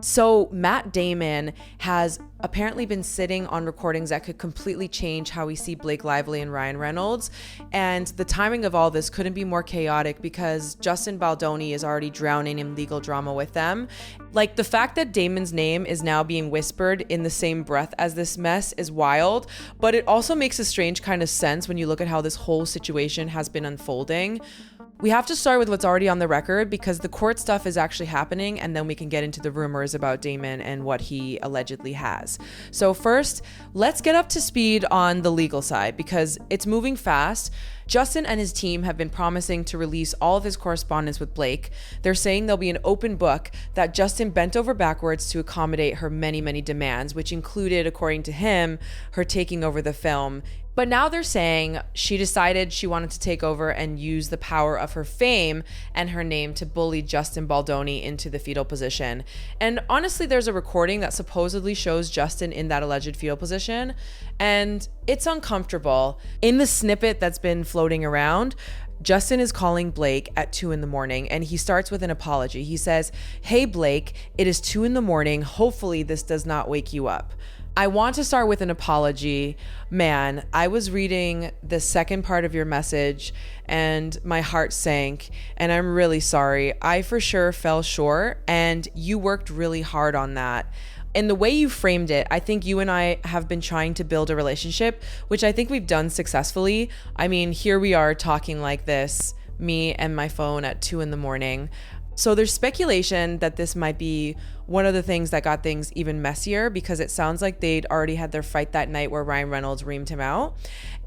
So Matt Damon has apparently been sitting on recordings that could completely change how we see Blake Lively and Ryan Reynolds. And the timing of all this couldn't be more chaotic because Justin Baldoni is already drowning in legal drama with them. Like, the fact that Damon's name is now being whispered in the same breath as this mess is wild, but it also makes a strange kind of sense when you look at how this whole situation has been unfolding. We have to start with what's already on the record because the court stuff is actually happening, and then we can get into the rumors about Damon and what he allegedly has. So first, let's get up to speed on the legal side because it's moving fast. Justin and his team have been promising to release all of his correspondence with Blake. They're saying there'll be an open book that Justin bent over backwards to accommodate her many, many demands, which included, according to him, her taking over the film. But now they're saying she decided she wanted to take over and use the power of her fame and her name to bully Justin Baldoni into the fetal position. And honestly, there's a recording that supposedly shows Justin in that alleged fetal position, and it's uncomfortable. In the snippet that's been floating around, Justin is calling Blake at 2 a.m. and he starts with an apology. He says, "Hey Blake, it is 2 a.m. Hopefully this does not wake you up." I want to start with an apology. Man, I was reading the second part of your message and my heart sank, and I'm really sorry. I for sure fell short, and you worked really hard on that. And the way you framed it, I think you and I have been trying to build a relationship, which I think we've done successfully. I mean, here we are talking like this, me and my phone at 2 a.m. So there's speculation that this might be one of the things that got things even messier because it sounds like they'd already had their fight that night where Ryan Reynolds reamed him out.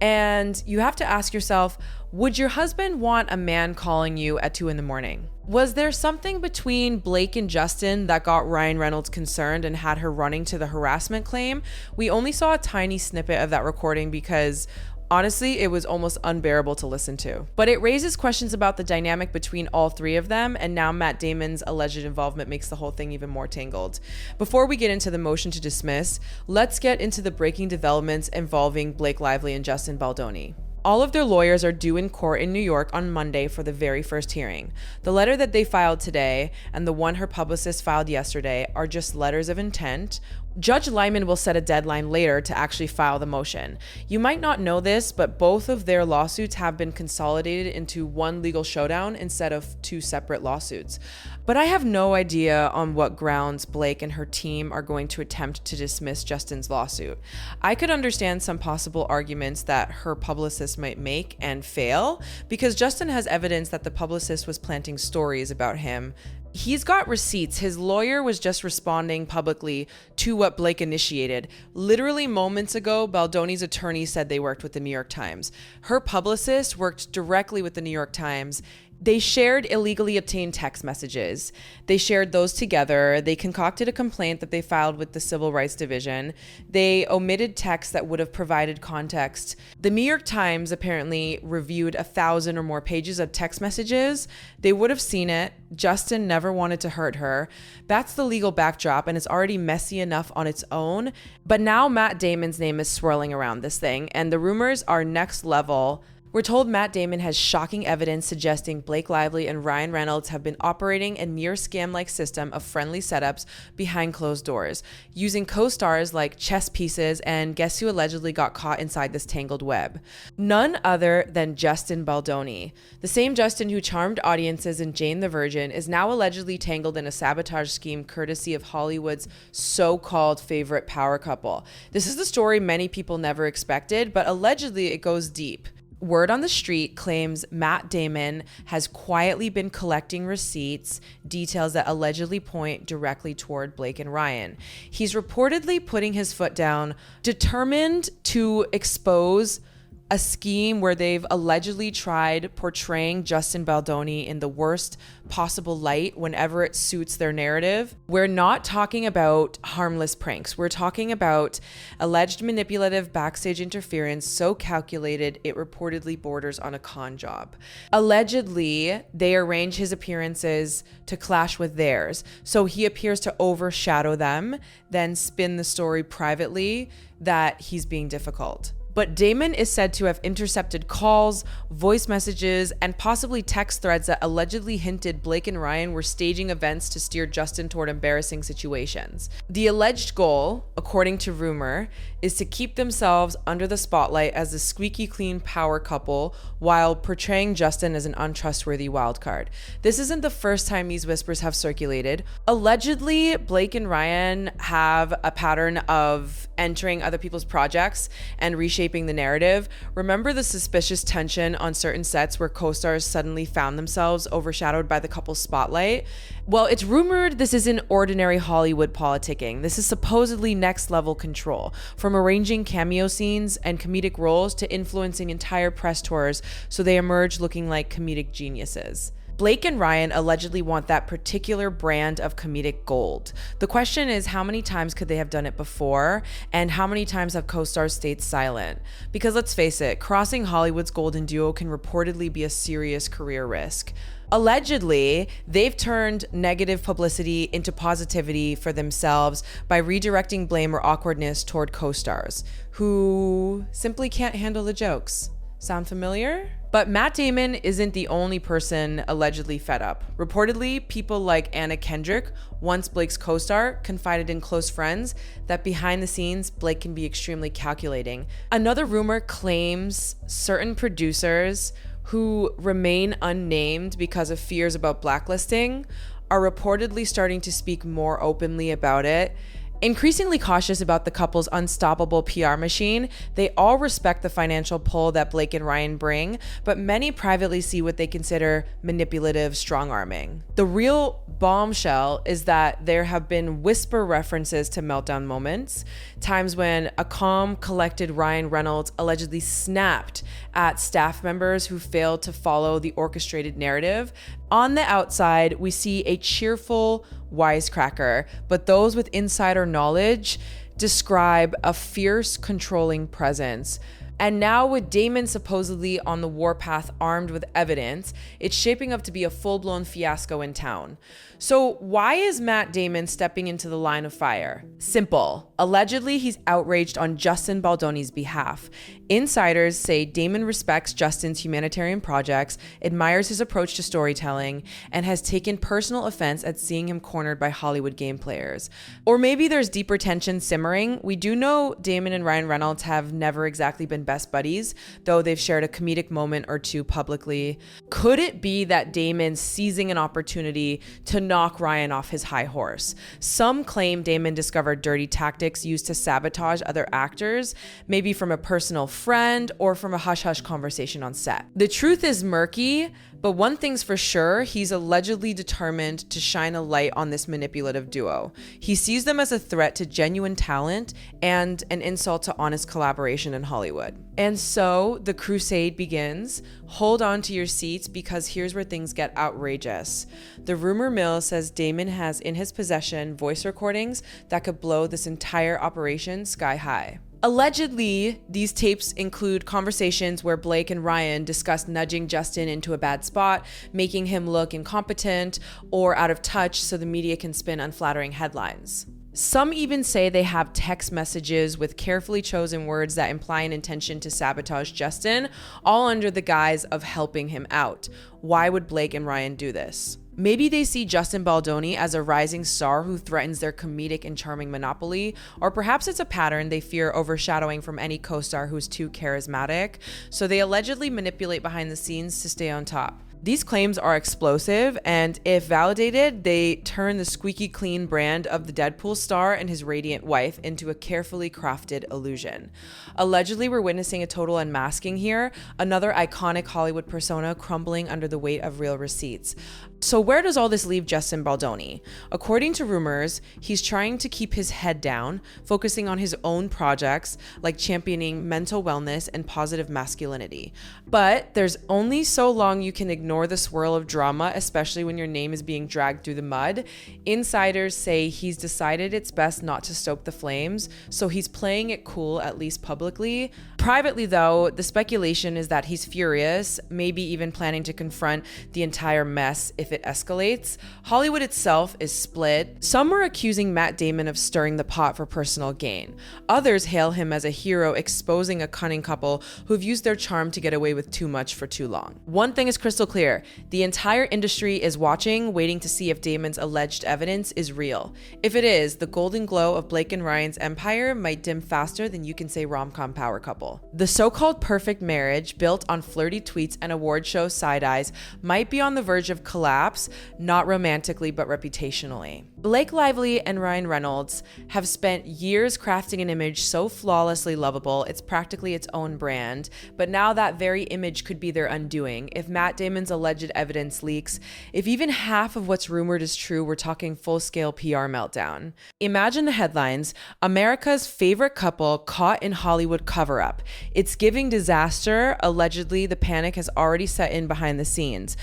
And you have to ask yourself, would your husband want a man calling you at 2 a.m? Was there something between Blake and Justin that got Ryan Reynolds concerned and had her running to the harassment claim? We only saw a tiny snippet of that recording because honestly, it was almost unbearable to listen to. But it raises questions about the dynamic between all three of them, and now Matt Damon's alleged involvement makes the whole thing even more tangled. Before we get into the motion to dismiss, let's get into the breaking developments involving Blake Lively and Justin Baldoni. All of their lawyers are due in court in New York on Monday for the very first hearing. The letter that they filed today and the one her publicist filed yesterday are just letters of intent. Judge Lyman will set a deadline later to actually file the motion. You might not know this, but both of their lawsuits have been consolidated into one legal showdown instead of two separate lawsuits. But I have no idea on what grounds Blake and her team are going to attempt to dismiss Justin's lawsuit. I could understand some possible arguments that her publicist might make and fail, because Justin has evidence that the publicist was planting stories about him. He's got receipts. His lawyer was just responding publicly to what Blake initiated. Literally moments ago, Baldoni's attorney said they worked with the New York Times. Her publicist worked directly with the New York Times. They shared illegally obtained text messages. They shared those together. They concocted a complaint that they filed with the Civil Rights Division. They omitted texts that would have provided context. The New York Times apparently reviewed 1,000 or more pages of text messages. They would have seen it. Justin never wanted to hurt her. That's the legal backdrop, and it's already messy enough on its own. But now Matt Damon's name is swirling around this thing, and the rumors are next level. We're told Matt Damon has shocking evidence suggesting Blake Lively and Ryan Reynolds have been operating a near scam-like system of friendly setups behind closed doors, using co-stars like chess pieces, and guess who allegedly got caught inside this tangled web? None other than Justin Baldoni. The same Justin who charmed audiences in Jane the Virgin is now allegedly tangled in a sabotage scheme courtesy of Hollywood's so-called favorite power couple. This is the story many people never expected, but allegedly it goes deep. Word on the street claims Matt Damon has quietly been collecting receipts, details that allegedly point directly toward Blake and Ryan. He's reportedly putting his foot down, determined to expose a scheme where they've allegedly tried portraying Justin Baldoni in the worst possible light whenever it suits their narrative. We're not talking about harmless pranks. We're talking about alleged manipulative backstage interference so calculated it reportedly borders on a con job. Allegedly, they arrange his appearances to clash with theirs, so he appears to overshadow them, then spin the story privately that he's being difficult. But Damon is said to have intercepted calls, voice messages, and possibly text threads that allegedly hinted Blake and Ryan were staging events to steer Justin toward embarrassing situations. The alleged goal, according to rumor, is to keep themselves under the spotlight as the squeaky clean power couple while portraying Justin as an untrustworthy wildcard. This isn't the first time these whispers have circulated. Allegedly, Blake and Ryan have a pattern of entering other people's projects and reshaping the narrative. Remember the suspicious tension on certain sets where co-stars suddenly found themselves overshadowed by the couple's spotlight? Well, it's rumored this isn't ordinary Hollywood politicking. This is supposedly next level control, from arranging cameo scenes and comedic roles to influencing entire press tours so they emerge looking like comedic geniuses. Blake and Ryan allegedly want that particular brand of comedic gold. The question is, how many times could they have done it before? And how many times have co-stars stayed silent? Because let's face it, crossing Hollywood's golden duo can reportedly be a serious career risk. Allegedly, they've turned negative publicity into positivity for themselves by redirecting blame or awkwardness toward co-stars who simply can't handle the jokes. Sound familiar? But Matt Damon isn't the only person allegedly fed up. Reportedly, people like Anna Kendrick, once Blake's co-star, confided in close friends that behind the scenes, Blake can be extremely calculating. Another rumor claims certain producers who remain unnamed because of fears about blacklisting are reportedly starting to speak more openly about it. Increasingly cautious about the couple's unstoppable PR machine, they all respect the financial pull that Blake and Ryan bring, but many privately see what they consider manipulative strong-arming. The real bombshell is that there have been whisper references to meltdown moments, times when a calm, collected Ryan Reynolds allegedly snapped at staff members who failed to follow the orchestrated narrative. On the outside, we see a cheerful wisecracker, but those with insider knowledge describe a fierce, controlling presence. And now with Damon supposedly on the warpath armed with evidence, it's shaping up to be a full-blown fiasco in town. So why is Matt Damon stepping into the line of fire? Simple. Allegedly, he's outraged on Justin Baldoni's behalf. Insiders say Damon respects Justin's humanitarian projects, admires his approach to storytelling, and has taken personal offense at seeing him cornered by Hollywood game players. Or maybe there's deeper tension simmering. We do know Damon and Ryan Reynolds have never exactly been best buddies, though they've shared a comedic moment or two publicly. Could it be that Damon's seizing an opportunity to knock Ryan off his high horse? Some claim Damon discovered dirty tactics used to sabotage other actors, maybe from a personal friend or from a hush-hush conversation on set. The truth is murky, but one thing's for sure, he's allegedly determined to shine a light on this manipulative duo. He sees them as a threat to genuine talent and an insult to honest collaboration in Hollywood. And so the crusade begins. Hold on to your seats because here's where things get outrageous. The rumor mill says Damon has in his possession voice recordings that could blow this entire operation sky high. Allegedly, these tapes include conversations where Blake and Ryan discuss nudging Justin into a bad spot, making him look incompetent or out of touch so the media can spin unflattering headlines. Some even say they have text messages with carefully chosen words that imply an intention to sabotage Justin, all under the guise of helping him out. Why would Blake and Ryan do this? Maybe they see Justin Baldoni as a rising star who threatens their comedic and charming monopoly, or perhaps it's a pattern they fear overshadowing from any co-star who's too charismatic, so they allegedly manipulate behind the scenes to stay on top. These claims are explosive, and if validated, they turn the squeaky clean brand of the Deadpool star and his radiant wife into a carefully crafted illusion. Allegedly, we're witnessing a total unmasking here, another iconic Hollywood persona crumbling under the weight of real receipts. So where does all this leave Justin Baldoni? According to rumors, he's trying to keep his head down, focusing on his own projects like championing mental wellness and positive masculinity. But there's only so long you can ignore the swirl of drama, especially when your name is being dragged through the mud. Insiders say he's decided it's best not to stoke the flames, so he's playing it cool, at least publicly. Privately, though, the speculation is that he's furious, maybe even planning to confront the entire mess if it escalates. Hollywood itself is split. Some are accusing Matt Damon of stirring the pot for personal gain. Others hail him as a hero exposing a cunning couple who've used their charm to get away with too much for too long. One thing is crystal clear. The entire industry is watching, waiting to see if Damon's alleged evidence is real. If it is, the golden glow of Blake and Ryan's empire might dim faster than you can say rom-com power couple. The so-called perfect marriage, built on flirty tweets and award show side-eyes, might be on the verge of collapse, not romantically but reputationally. Blake Lively and Ryan Reynolds have spent years crafting an image so flawlessly lovable it's practically its own brand, but now that very image could be their undoing. If Matt Damon's alleged evidence leaks, if even half of what's rumored is true, we're talking full-scale PR meltdown. Imagine the headlines: America's favorite couple caught in Hollywood cover-up. It's giving disaster. Allegedly, the panic has already set in behind the scenes.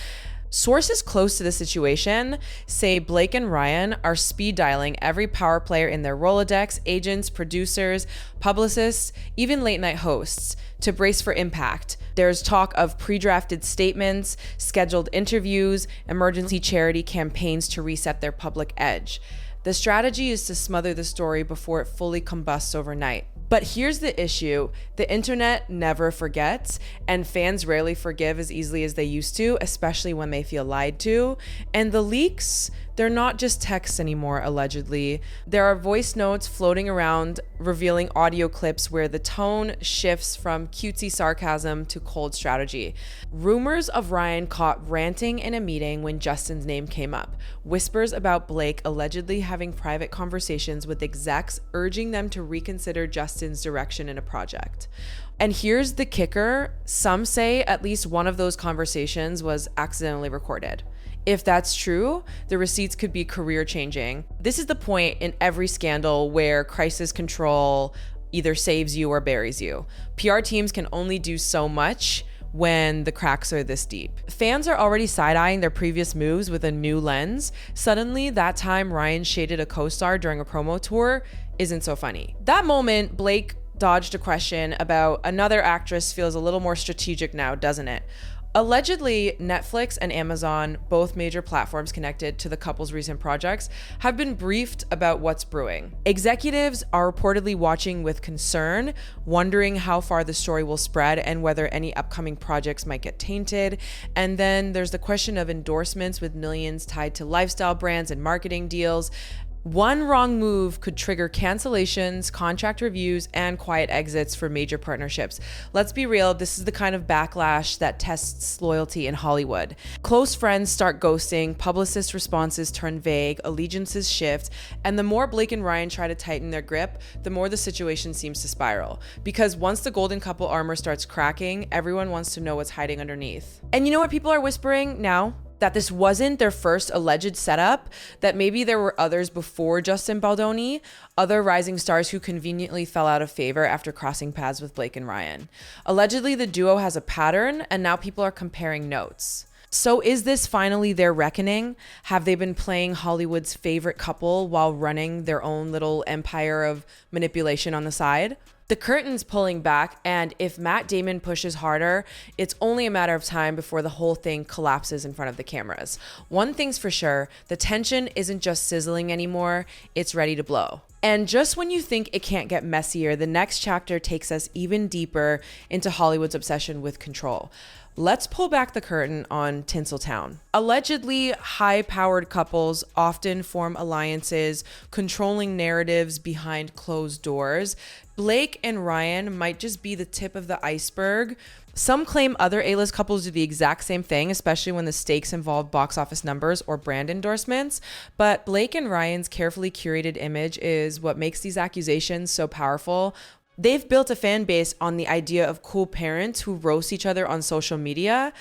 Sources close to the situation say Blake and Ryan are speed dialing every power player in their Rolodex, agents, producers, publicists, even late night hosts, to brace for impact. There's talk of pre-drafted statements, scheduled interviews, emergency charity campaigns to reset their public edge. The strategy is to smother the story before it fully combusts overnight. But here's the issue: the internet never forgets, and fans rarely forgive as easily as they used to, especially when they feel lied to. And the leaks, they're not just texts anymore, allegedly. There are voice notes floating around revealing audio clips where the tone shifts from cutesy sarcasm to cold strategy. Rumors of Ryan caught ranting in a meeting when Justin's name came up. Whispers about Blake allegedly having private conversations with execs urging them to reconsider Justin's direction in a project. And here's the kicker: some say at least one of those conversations was accidentally recorded. If that's true, the receipts could be career-changing. This is the point in every scandal where crisis control either saves you or buries you. PR teams can only do so much when the cracks are this deep. Fans are already side-eyeing their previous moves with a new lens. Suddenly, that time Ryan shaded a co-star during a promo tour isn't so funny. That moment, Blake dodged a question about another actress feels a little more strategic now, doesn't it? Allegedly, Netflix and Amazon, both major platforms connected to the couple's recent projects, have been briefed about what's brewing. Executives are reportedly watching with concern, wondering how far the story will spread and whether any upcoming projects might get tainted. And then there's the question of endorsements with millions tied to lifestyle brands and marketing deals. One wrong move could trigger cancellations, contract reviews, and quiet exits for major partnerships. Let's be real, this is the kind of backlash that tests loyalty in Hollywood. Close friends start ghosting, publicist responses turn vague, allegiances shift, and the more Blake and Ryan try to tighten their grip, the more the situation seems to spiral. Because once the golden couple armor starts cracking, everyone wants to know what's hiding underneath. And you know what people are whispering now? That this wasn't their first alleged setup, that maybe there were others before Justin Baldoni, other rising stars who conveniently fell out of favor after crossing paths with Blake and Ryan. Allegedly, the duo has a pattern, and now people are comparing notes. So is this finally their reckoning? Have they been playing Hollywood's favorite couple while running their own little empire of manipulation on the side? The curtain's pulling back, and if Matt Damon pushes harder, it's only a matter of time before the whole thing collapses in front of the cameras. One thing's for sure, the tension isn't just sizzling anymore, it's ready to blow. And just when you think it can't get messier, the next chapter takes us even deeper into Hollywood's obsession with control. Let's pull back the curtain on Tinseltown. Allegedly, high-powered couples often form alliances, controlling narratives behind closed doors. Blake and Ryan might just be the tip of the iceberg. Some claim other A-list couples do the exact same thing, especially when the stakes involve box office numbers or brand endorsements. But Blake and Ryan's carefully curated image is what makes these accusations so powerful. They've built a fan base on the idea of cool parents who roast each other on social media.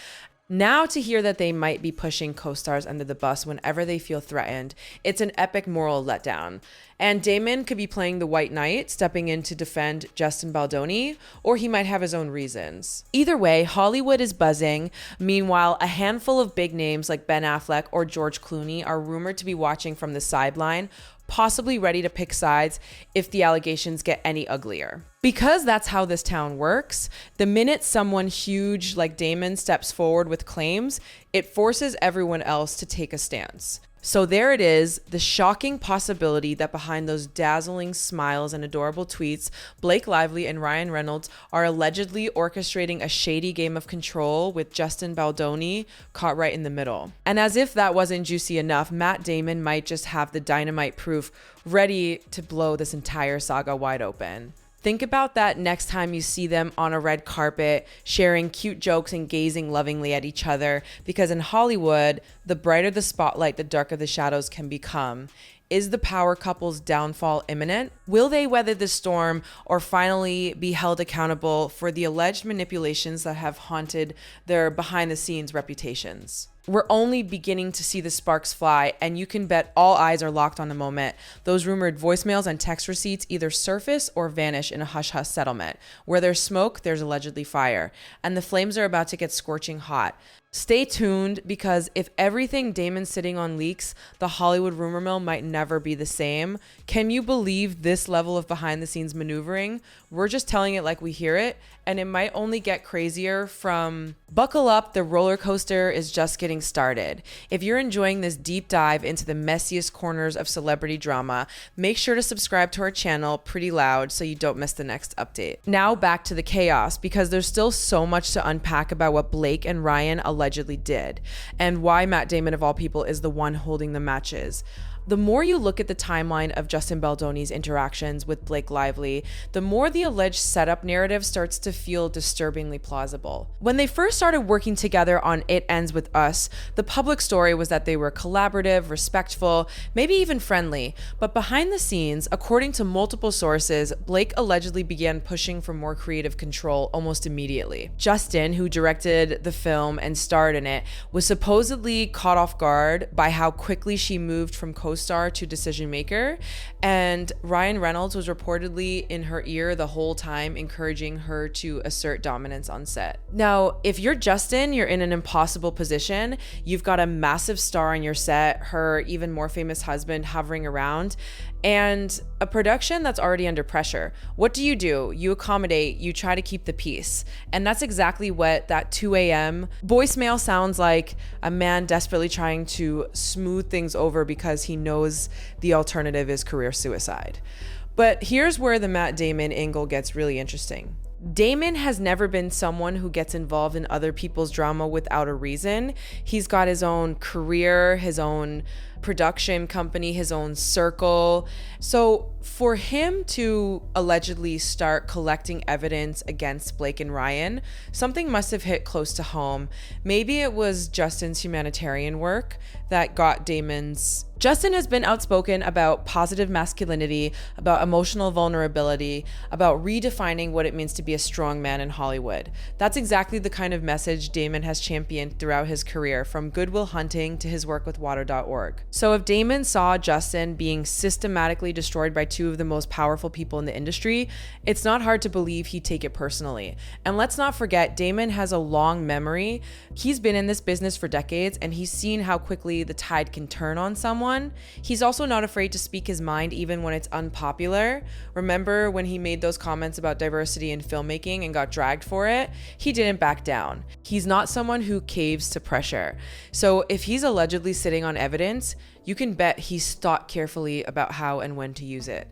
Now to hear that they might be pushing co-stars under the bus whenever they feel threatened, it's an epic moral letdown. And Damon could be playing the white knight, stepping in to defend Justin Baldoni, or he might have his own reasons. Either way, Hollywood is buzzing. Meanwhile, a handful of big names like Ben Affleck or George Clooney are rumored to be watching from the sideline, possibly ready to pick sides if the allegations get any uglier. Because that's how this town works, the minute someone huge like Damon steps forward with claims, it forces everyone else to take a stance. So there it is, the shocking possibility that behind those dazzling smiles and adorable tweets, Blake Lively and Ryan Reynolds are allegedly orchestrating a shady game of control with Justin Baldoni caught right in the middle. And as if that wasn't juicy enough, Matt Damon might just have the dynamite proof ready to blow this entire saga wide open. Think about that next time you see them on a red carpet, sharing cute jokes and gazing lovingly at each other, because in Hollywood, the brighter the spotlight, the darker the shadows can become. Is the power couple's downfall imminent? Will they weather the storm or finally be held accountable for the alleged manipulations that have haunted their behind-the-scenes reputations? We're only beginning to see the sparks fly, and you can bet all eyes are locked on the moment. Those rumored voicemails and text receipts either surface or vanish in a hush-hush settlement. Where there's smoke, there's allegedly fire, and the flames are about to get scorching hot. Stay tuned, because if everything Damon's sitting on leaks, the Hollywood rumor mill might never be the same. Can you believe this level of behind-the-scenes maneuvering? We're just telling it like we hear it, and it might only get crazier from buckle up, the roller coaster is just getting started. If you're enjoying this deep dive into the messiest corners of celebrity drama, make sure to subscribe to our channel pretty loud so you don't miss the next update. Now back to the chaos, because there's still so much to unpack about what Blake and Ryan allegedly did, and why Matt Damon of all people is the one holding the matches. The more you look at the timeline of Justin Baldoni's interactions with Blake Lively, the more the alleged setup narrative starts to feel disturbingly plausible. When they first started working together on It Ends With Us, the public story was that they were collaborative, respectful, maybe even friendly. But behind the scenes, according to multiple sources, Blake allegedly began pushing for more creative control almost immediately. Justin, who directed the film and starred in it, was supposedly caught off guard by how quickly she moved from co-star to decision maker, and Ryan Reynolds was reportedly in her ear the whole time, encouraging her to assert dominance on set. Now, if you're Justin, you're in an impossible position. You've got a massive star on your set, her even more famous husband hovering around, and a production that's already under pressure. What do? You accommodate, you try to keep the peace. And that's exactly what that 2 a.m. voicemail sounds like, a man desperately trying to smooth things over because he knows the alternative is career suicide. But here's where the Matt Damon angle gets really interesting. Damon has never been someone who gets involved in other people's drama without a reason. He's got his own career, his own production company, his own circle. So for him to allegedly start collecting evidence against Blake and Ryan, something must have hit close to home. Maybe it was Justin's humanitarian work that got Damon's. Justin has been outspoken about positive masculinity, about emotional vulnerability, about redefining what it means to be a strong man in Hollywood. That's exactly the kind of message Damon has championed throughout his career, from Good Will Hunting to his work with Water.org. So if Damon saw Justin being systematically destroyed by two of the most powerful people in the industry, it's not hard to believe he'd take it personally. And let's not forget, Damon has a long memory. He's been in this business for decades, and he's seen how quickly the tide can turn on someone. He's also not afraid to speak his mind even when it's unpopular. Remember when he made those comments about diversity in filmmaking and got dragged for it? He didn't back down. He's not someone who caves to pressure. So if he's allegedly sitting on evidence, you can bet he's thought carefully about how and when to use it.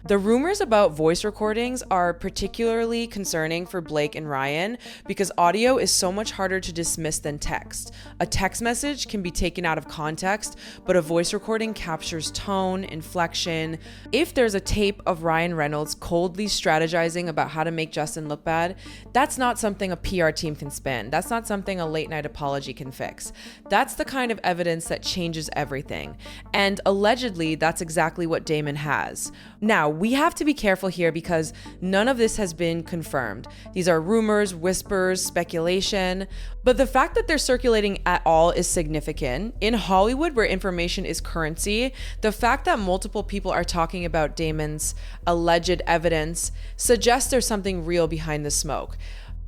The rumors about voice recordings are particularly concerning for Blake and Ryan because audio is so much harder to dismiss than text. A text message can be taken out of context, but a voice recording captures tone, inflection. If there's a tape of Ryan Reynolds coldly strategizing about how to make Justin look bad, that's not something a PR team can spin. That's not something a late night apology can fix. That's the kind of evidence that changes everything. And allegedly, that's exactly what Damon has. Now, we have to be careful here because none of this has been confirmed. These are rumors, whispers, speculation, but the fact that they're circulating at all is significant. In Hollywood, where information is currency, the fact that multiple people are talking about Damon's alleged evidence suggests there's something real behind the smoke.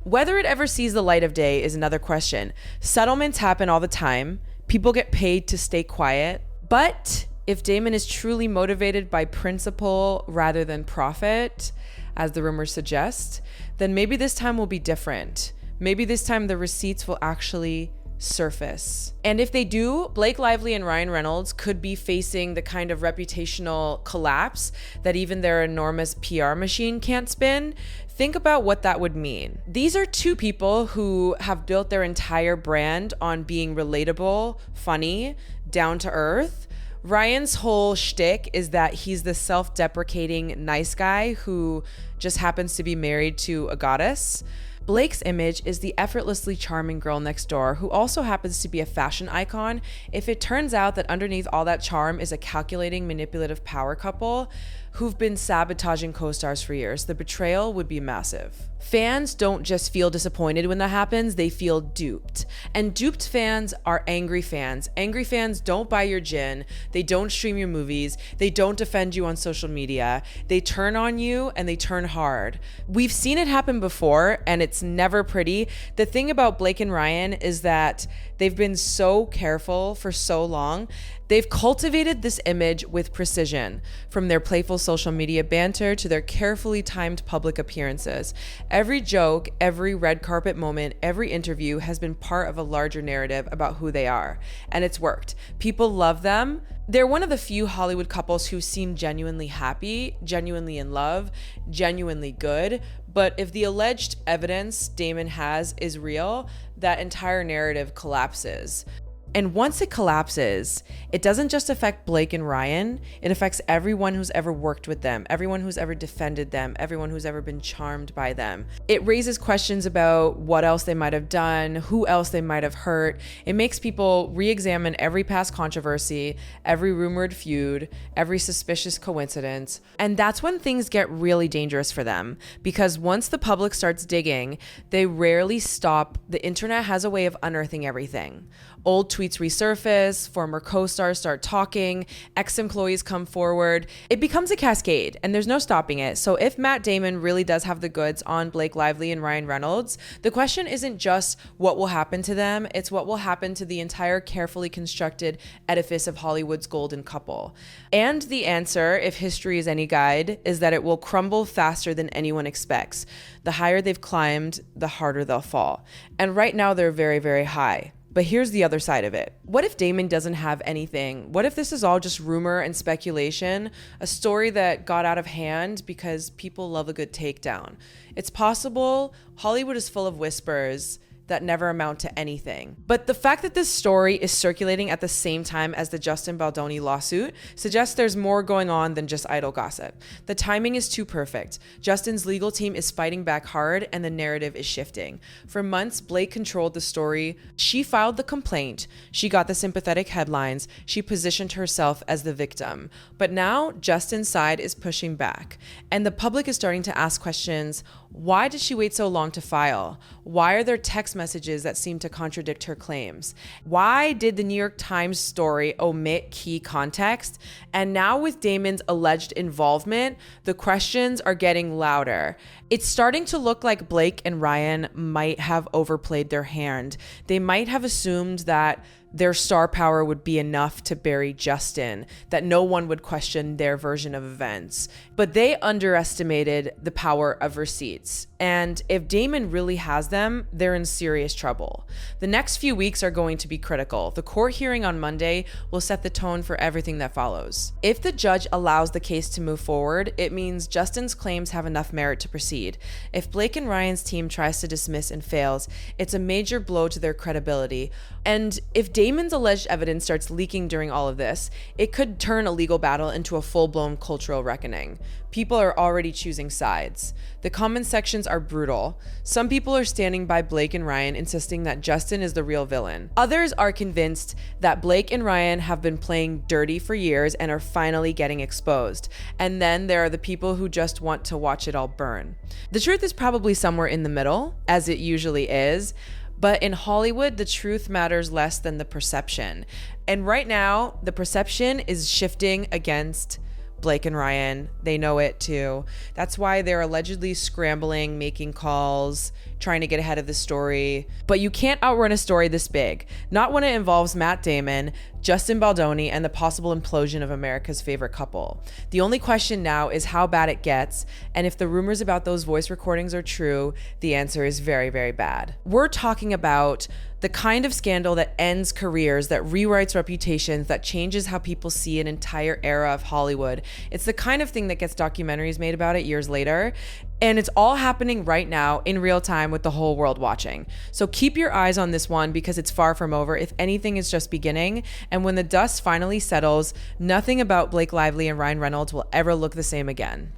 Whether it ever sees the light of day is another question. Settlements happen all the time. People get paid to stay quiet, but If Damon is truly motivated by principle rather than profit, as the rumors suggest, then maybe this time will be different. Maybe this time the receipts will actually surface. And if they do, Blake Lively and Ryan Reynolds could be facing the kind of reputational collapse that even their enormous PR machine can't spin. Think about what that would mean. These are two people who have built their entire brand on being relatable, funny, down to earth. Ryan's whole shtick is that he's the self-deprecating nice guy who just happens to be married to a goddess. Blake's image is the effortlessly charming girl next door who also happens to be a fashion icon. If it turns out that underneath all that charm is a calculating, manipulative power couple who've been sabotaging co-stars for years, the betrayal would be massive. Fans don't just feel disappointed when that happens, they feel duped. And duped fans are angry fans. Angry fans don't buy your gin, they don't stream your movies, they don't defend you on social media, they turn on you and they turn hard. We've seen it happen before and it's never pretty. The thing about Blake and Ryan is that they've been so careful for so long. They've cultivated this image with precision, from their playful social media banter to their carefully timed public appearances. Every joke, every red carpet moment, every interview has been part of a larger narrative about who they are, and it's worked. People love them. They're one of the few Hollywood couples who seem genuinely happy, genuinely in love, genuinely good. But if the alleged evidence Damon has is real, that entire narrative collapses. And once it collapses, it doesn't just affect Blake and Ryan, it affects everyone who's ever worked with them, everyone who's ever defended them, everyone who's ever been charmed by them. It raises questions about what else they might have done, who else they might have hurt. It makes people re-examine every past controversy, every rumored feud, every suspicious coincidence. And that's when things get really dangerous for them, because once the public starts digging, they rarely stop. The internet has a way of unearthing everything. Old tweets resurface, former co-stars start talking, ex-employees come forward. It becomes a cascade and there's no stopping it. So if Matt Damon really does have the goods on Blake Lively and Ryan Reynolds, the question isn't just what will happen to them, it's what will happen to the entire carefully constructed edifice of Hollywood's golden couple. And the answer, if history is any guide, is that it will crumble faster than anyone expects. The higher they've climbed, the harder they'll fall. And right now they're very, very high. But here's the other side of it. What if Damon doesn't have anything? What if this is all just rumor and speculation? A story that got out of hand because people love a good takedown. It's possible. Hollywood is full of whispers that never amount to anything. But the fact that this story is circulating at the same time as the Justin Baldoni lawsuit suggests there's more going on than just idle gossip. The timing is too perfect. Justin's legal team is fighting back hard and the narrative is shifting. For months, Blake controlled the story. She filed the complaint. She got the sympathetic headlines. She positioned herself as the victim. But now Justin's side is pushing back. And the public is starting to ask questions. Why did she wait so long to file? Why are there text messages that seem to contradict her claims? Why did the New York Times story omit key context? And now with Damon's alleged involvement, the questions are getting louder. It's starting to look like Blake and Ryan might have overplayed their hand. They might have assumed that their star power would be enough to bury Justin, that no one would question their version of events. But they underestimated the power of receipts. And if Damon really has them, they're in serious trouble. The next few weeks are going to be critical. The court hearing on Monday will set the tone for everything that follows. If the judge allows the case to move forward, it means Justin's claims have enough merit to proceed. If Blake and Ryan's team tries to dismiss and fails, it's a major blow to their credibility. And if Damon's alleged evidence starts leaking during all of this, it could turn a legal battle into a full-blown cultural reckoning. People are already choosing sides. The comment sections are brutal. Some people are standing by Blake and Ryan, insisting that Justin is the real villain. Others are convinced that Blake and Ryan have been playing dirty for years and are finally getting exposed. And then there are the people who just want to watch it all burn. The truth is probably somewhere in the middle, as it usually is. But in Hollywood, the truth matters less than the perception. And right now, the perception is shifting against Blake and Ryan. They know it too. That's why they're allegedly scrambling, making calls, trying to get ahead of the story. But you can't outrun a story this big. Not when it involves Matt Damon, Justin Baldoni, and the possible implosion of America's favorite couple. The only question now is how bad it gets, and if the rumors about those voice recordings are true, the answer is very, very bad. We're talking about the kind of scandal that ends careers, that rewrites reputations, that changes how people see an entire era of Hollywood. It's the kind of thing that gets documentaries made about it years later. And it's all happening right now in real time with the whole world watching. So keep your eyes on this one because it's far from over. If anything, it's just beginning. And when the dust finally settles, nothing about Blake Lively and Ryan Reynolds will ever look the same again.